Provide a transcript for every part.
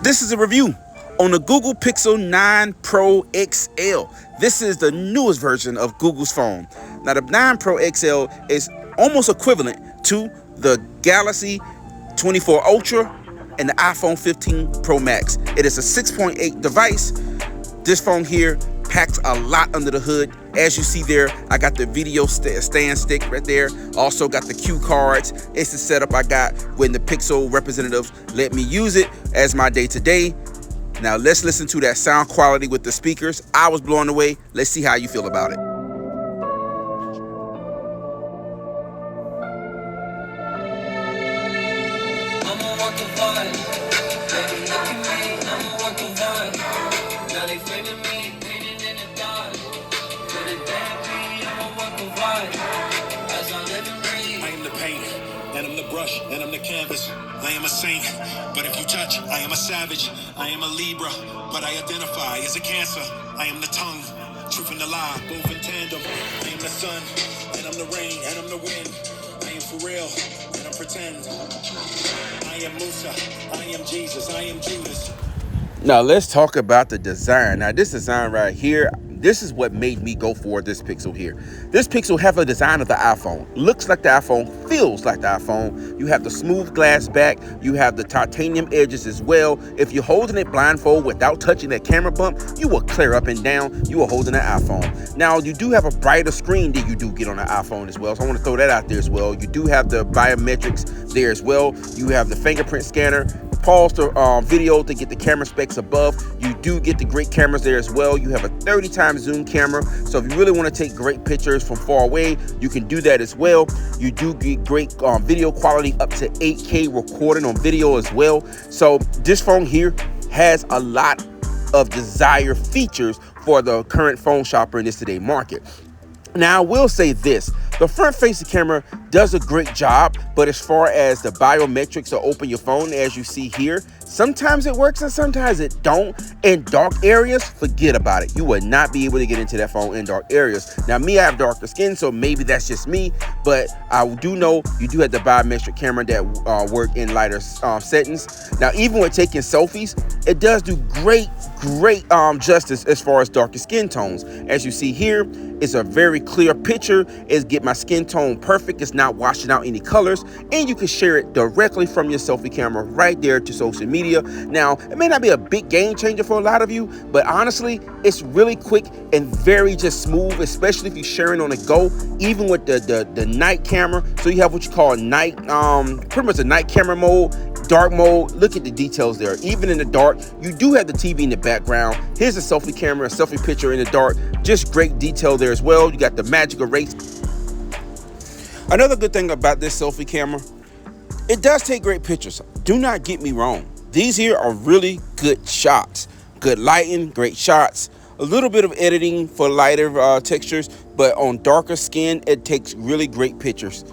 This is a review on the Google Pixel 9 Pro XL. This is the newest version of Google's phone. Now the 9 Pro XL is almost equivalent to the Galaxy 24 Ultra and the iPhone 15 Pro Max. It is a 6.8 device. This phone here packs a lot under the hood. As you see there, I got the video stand stick right there. Also got the cue cards. It's the setup I got when the Pixel representatives let me use it as my day-to-day. Now let's listen to that sound quality with the speakers. I was blown away. Let's see how you feel about it. I am the paint, and I'm the brush, and I'm the canvas. I am a saint, but if you touch, I am a savage. I am a Libra, but I identify as a Cancer. I am the tongue, truth and the lie, both in tandem. I am the sun, and I'm the rain, and I'm the wind. I am for real, and I'm pretend. I am Musa, I am Jesus, I am Judas. Now let's talk about the design. Now this design right here, this is what made me go for this Pixel here. This Pixel have a design of the iPhone. Looks like the iPhone, feels like the iPhone. You have the smooth glass back. You have the titanium edges as well. If you're holding it blindfold without touching that camera bump, you will clear up and down. You are holding an iPhone. Now you do have a brighter screen than you do get on an iPhone as well. So I want to throw that out there as well. You do have the biometrics there as well. You have the fingerprint scanner. Pause the video to get the camera specs above. You do get the great cameras there as well. You have a 30 times zoom camera, so if you really want to take great pictures from far away, you can do that as well. You do get great video quality, up to 8K recording on video as well. So this phone here has a lot of desired features for the current phone shopper in this today market. Now I will say this, the front facing camera does a great job, but as far as the biometrics to open your phone, as you see here, sometimes it works and sometimes it don't. In dark areas, forget about it. You would not be able to get into that phone in dark areas. Now me, I have darker skin, so maybe that's just me, but I do know you do have the biometric camera that work in lighter settings. Now even when taking selfies, it does do great justice as far as darker skin tones. As you see here, it's a very clear picture. It's get my skin tone perfect. It's not washing out any colors, and you can share it directly from your selfie camera right there to social media. Now it may not be a big game changer for a lot of you, but honestly it's really quick and very just smooth, especially if you're sharing on the go, even with the night camera. So you have what you call a night pretty much a night camera mode, dark mode. Look at the details there. Even in the dark, you do have the TV in the background. Here's a selfie camera, a selfie picture in the dark. Just great detail there as well. You got the magic erase. Another good thing about this selfie camera, it does take great pictures. Do not get me wrong. These here are really good shots. Good lighting, great shots. A little bit of editing for lighter textures, but on darker skin, it takes really great pictures.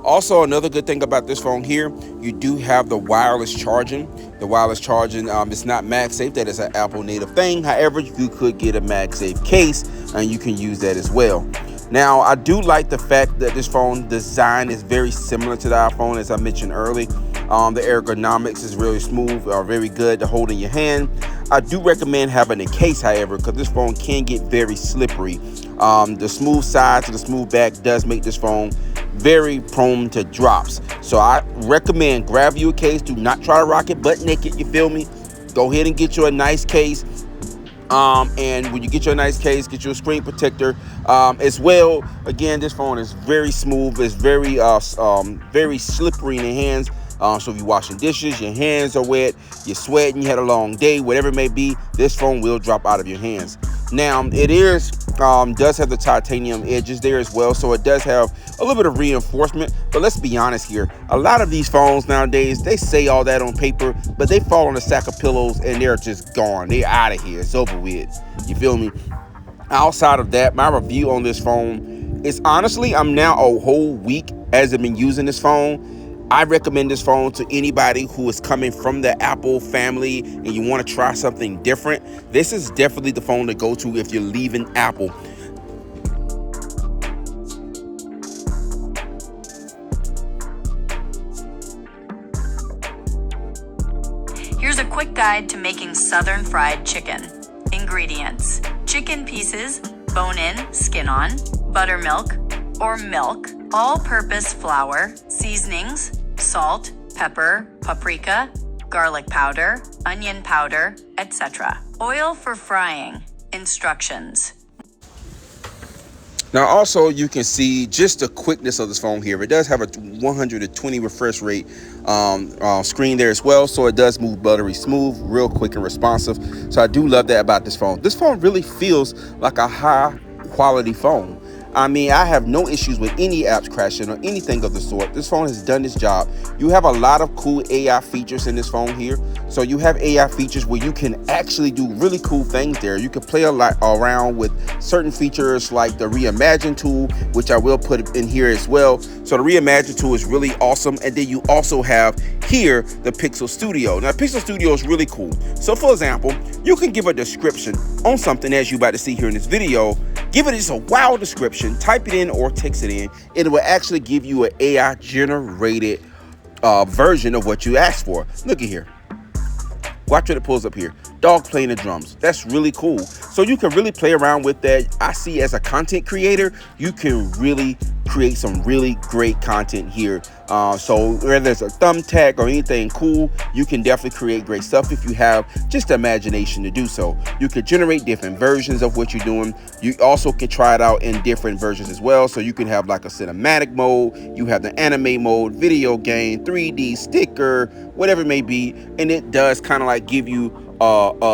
Also, another good thing about this phone here, you do have the wireless charging. The wireless charging is not MagSafe. That is an Apple native thing. However, you could get a MagSafe case and you can use that as well. Now, I do like the fact that this phone design is very similar to the iPhone, as I mentioned earlier. The ergonomics is really smooth, very good to hold in your hand. I do recommend having a case, however, because this phone can get very slippery. The smooth sides and the smooth back does make this phone very prone to drops. So I recommend grab you a case. Do not try to rock it butt naked, you feel me? Go ahead and get you a nice case. And when you get your nice case, get you a screen protector as well. Again, this phone is very smooth. It's very very slippery in the hands. So if you're washing dishes, your hands are wet, you're sweating, you had a long day, whatever it may be, this phone will drop out of your hands. Now it is does have the titanium edges there as well, so it does have a little bit of reinforcement. But let's be honest here, a lot of these phones nowadays, they say all that on paper, but they fall on a sack of pillows and they're just gone. They're out of here. It's over with. You feel me? Outside of that, my review on this phone is honestly, I'm now a whole week as I've been using this phone. I recommend this phone to anybody who is coming from the Apple family and you want to try something different. This is definitely the phone to go to if you're leaving Apple. Here's a quick guide to making Southern fried chicken. Ingredients: chicken pieces, bone in, skin on, buttermilk or milk, all-purpose flour, seasonings, salt, pepper, paprika, garlic powder, onion powder, etc. Oil for frying. Instructions. Now also you can see just the quickness of this phone here. It does have a 120 refresh rate screen there as well, so it does move buttery smooth, real quick and responsive. So I do love that about this phone. This phone really feels like a high quality phone. I mean, I have no issues with any apps crashing or anything of the sort. This phone has done its job. You have a lot of cool AI features in this phone here. So you have AI features where you can actually do really cool things there. You can play a lot around with certain features like the Reimagine tool, which I will put in here as well. So the Reimagine tool is really awesome. And then you also have here the Pixel Studio. Now, Pixel Studio is really cool. So for example, you can give a description on something as you're about to see here in this video. Give it just a wild description, type it in or text it in. It will actually give you an AI generated version of what you asked for. Look at here. Watch what it pulls up here. Dog playing the drums. That's really cool. So you can really play around with that. I see as a content creator, you can really create some really great content here. So whether it's a thumbtack or anything cool, you can definitely create great stuff if you have just the imagination to do so. You could generate different versions of what you're doing. You also can try it out in different versions as well. So you can have like a cinematic mode, you have the anime mode, video game, 3D sticker, whatever it may be. And it does kind of like give you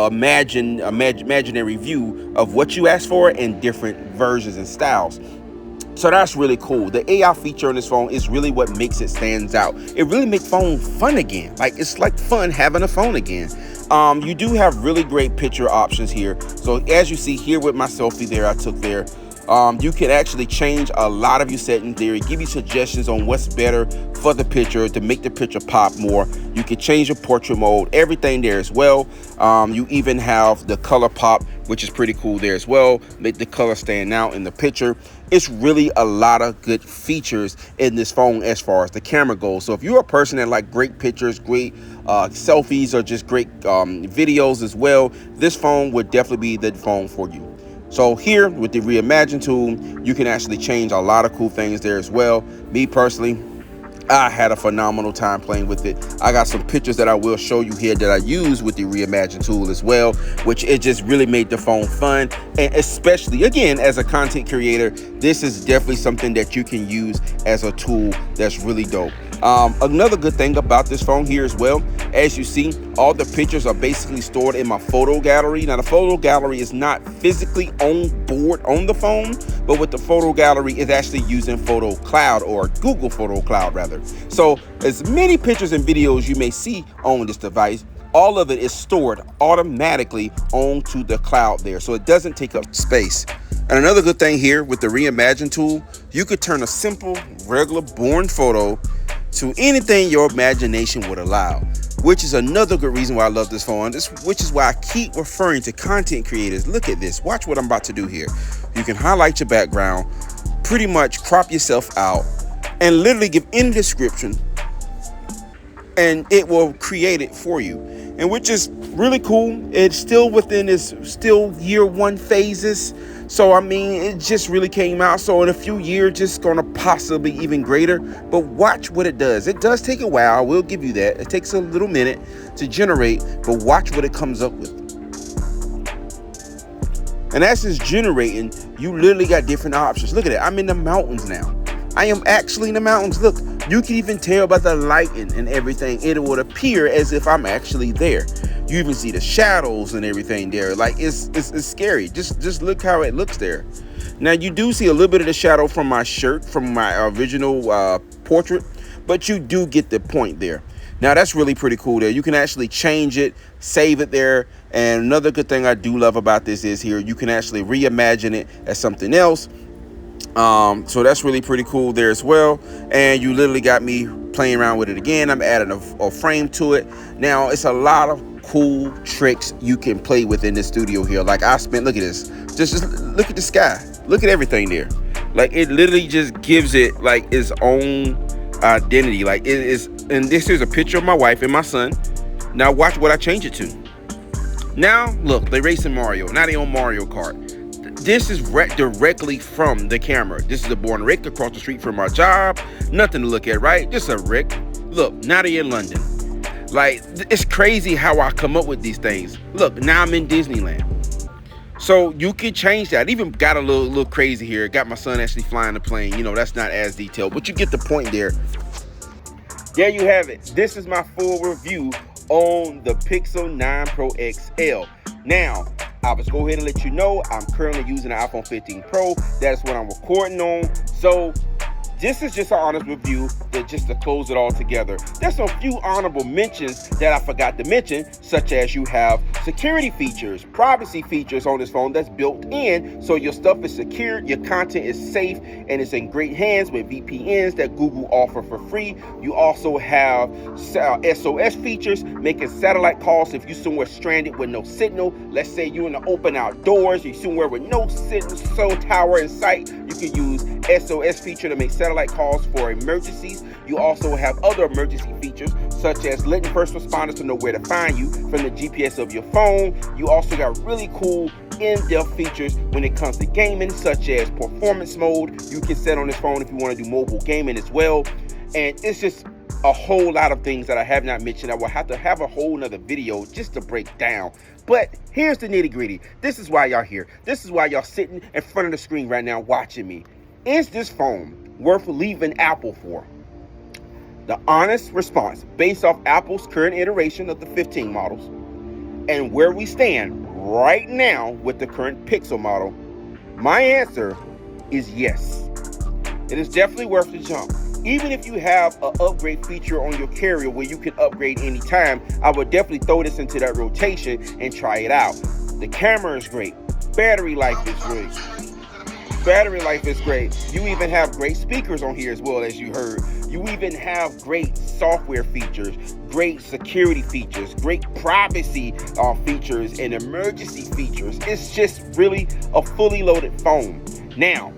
imaginary view of what you asked for in different versions and styles. So that's really cool. The AI feature on this phone is really what makes it stands out. It really makes phone fun again. Like, it's like fun having a phone again. You do have really great picture options here. So as you see here with my selfie there I took there, you can actually change a lot of your settings there. It give you suggestions on what's better for the picture to make the picture pop more. You can change your portrait mode, everything there as well. You even have the color pop, which is pretty cool there as well. Make the color stand out in the picture. It's really a lot of good features in this phone as far as the camera goes. So if you're a person that like great pictures, great selfies, or just great videos as well, this phone would definitely be the phone for you. So here with the Reimagine tool, you can actually change a lot of cool things there as well. Me personally, I had a phenomenal time playing with it. I got some pictures that I will show you here that I use with the Reimagine tool as well, which it just really made the phone fun. And especially, again, as a content creator, this is definitely something that you can use as a tool that's really dope. Another good thing about this phone here as well, as you see, all the pictures are basically stored in my photo gallery. Now the photo gallery is not physically on board on the phone, but with the photo gallery is actually using Photo Cloud, or Google Photo Cloud rather. So as many pictures and videos you may see on this device, all of it is stored automatically onto the cloud there, so it doesn't take up space. And another good thing here with the Reimagine tool, you could turn a simple, regular, boring photo to anything your imagination would allow, which is another good reason why I love this phone. Which is why I keep referring to content creators. Look at this. Watch what I'm about to do here. You can highlight your background, pretty much crop yourself out, and literally give any description, and it will create it for you. And which is really cool. It's still within its year one phases. So I mean, it just really came out. So in a few years, just gonna possibly even greater. But watch what it does. It does take a while, I will give you that. It takes a little minute to generate, but watch what it comes up with. And as it's generating, you literally got different options. Look at it, I'm in the mountains now. I am actually in the mountains. Look, you can even tell by the lighting and everything. It would appear as if I'm actually there. You even see the shadows and everything there. Like it's scary. Just look how it looks there. Now you do see a little bit of the shadow from my shirt, from my original portrait, but you do get the point there. Now that's really pretty cool there. You can actually change it, save it there. And another good thing I do love about this is here, you can actually reimagine it as something else. So that's really pretty cool there as well. And you literally got me playing around with it again. I'm adding a frame to it. Now it's a lot of cool tricks you can play with in this studio here. Like I spent, look at this, just look at the sky, look at everything there. Like it literally just gives it like its own identity. Like it is, and this is a picture of my wife and my son. Now watch what I change it to. Now, look, they racing Mario. Now they on Mario Kart. This is directly from the camera. This is a Born Rick across the street from our job. Nothing to look at, right? Just a Rick. Look, now they in London. Like, it's crazy how I come up with these things. Look, now I'm in Disneyland. So you can change that. Even got a little crazy here. Got my son actually flying the plane. You know, that's not as detailed, but you get the point there. There you have it. This is my full review on the Pixel 9 Pro XL. Now, I was go ahead and let you know I'm currently using the iPhone 15 Pro. That's what I'm recording on. So this is just an honest review, just to close it all together. There's a few honorable mentions that I forgot to mention, such as you have security features, privacy features on this phone that's built in, so your stuff is secure, your content is safe, and it's in great hands with VPNs that Google offer for free. You also have SOS features, making satellite calls if you're somewhere stranded with no signal. Let's say you're in the open outdoors, you're somewhere with no cell tower in sight, you can use SOS feature to make satellite calls for emergencies. You also have other emergency features, such as letting first responders to know where to find you from the GPS of your phone. You also got really cool in-depth features when it comes to gaming, such as performance mode. You can set on this phone if you want to do mobile gaming as well. And it's just a whole lot of things that I have not mentioned. I will have to have a whole nother video just to break down. But here's the nitty-gritty. This is why y'all here. This is why y'all sitting in front of the screen right now watching me. Is this phone worth leaving Apple for? The honest response, based off Apple's current iteration of the 15 models and where we stand right now with the current Pixel model, my answer is yes. It is definitely worth the jump. Even if you have an upgrade feature on your carrier where you can upgrade anytime, I would definitely throw this into that rotation and try it out. The camera is great. Battery life is great. You even have great speakers on here as well, as you heard. You even have great software features, great security features, great privacy features, and emergency features. It's just really a fully loaded phone. Now,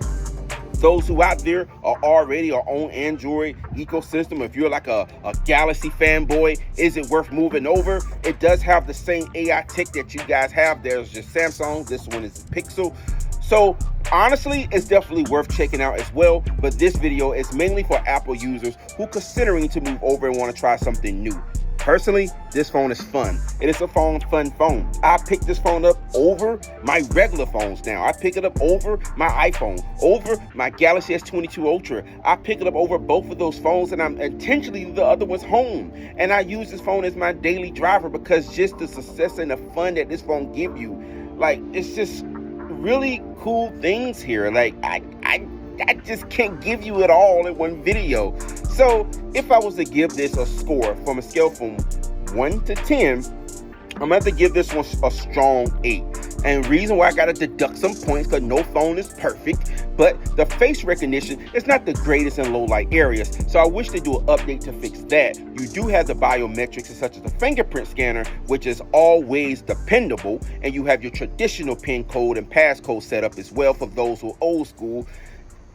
those who out there are already on Android ecosystem, if you're like a Galaxy fanboy, is it worth moving over? It does have the same AI tech that you guys have. There's just Samsung. This one is Pixel. So honestly, it's definitely worth checking out as well. But this video is mainly for Apple users who are considering to move over and want to try something new. Personally, this phone is fun. It is a fun phone. I picked this phone up over my regular phones now. I pick it up over my iPhone, over my Galaxy S22 Ultra. I pick it up over both of those phones, and I'm intentionally the other one's home. And I use this phone as my daily driver because just the success and the fun that this phone give you, like, it's just really cool things here. Like, I just can't give you it all in one video. So if I was to give this a score from a scale from 1 to 10, I'm gonna have to give this one a strong 8. And reason why I gotta deduct some points, because no phone is perfect, but the face recognition is not the greatest in low light areas. So I wish they do an update to fix that. You do have the biometrics such as the fingerprint scanner, which is always dependable, and you have your traditional PIN code and passcode set up as well for those who are old school.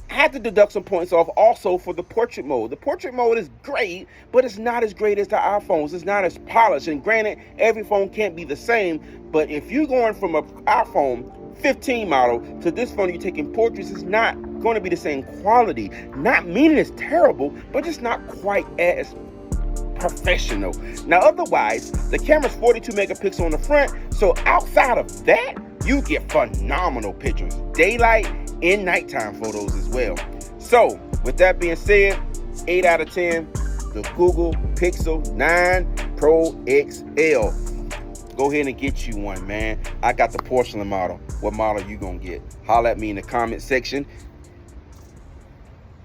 I had to deduct some points off also for the portrait mode. The portrait mode is great, but it's not as great as the iPhones. It's not as polished. And granted, every phone can't be the same. But if you're going from an iPhone 15 model to this phone, you're taking portraits, it's not going to be the same quality. Not meaning it's terrible, but it's not quite as professional. Now, otherwise, the camera's 42 megapixels on the front. So outside of that, you get phenomenal pictures. Daylight and nighttime photos as well. So with that being said, 8 out of 10, the Google Pixel 9 Pro XL. Go ahead and get you one, man. I got the porcelain model. What model you gonna get? Holla at me in the comment section.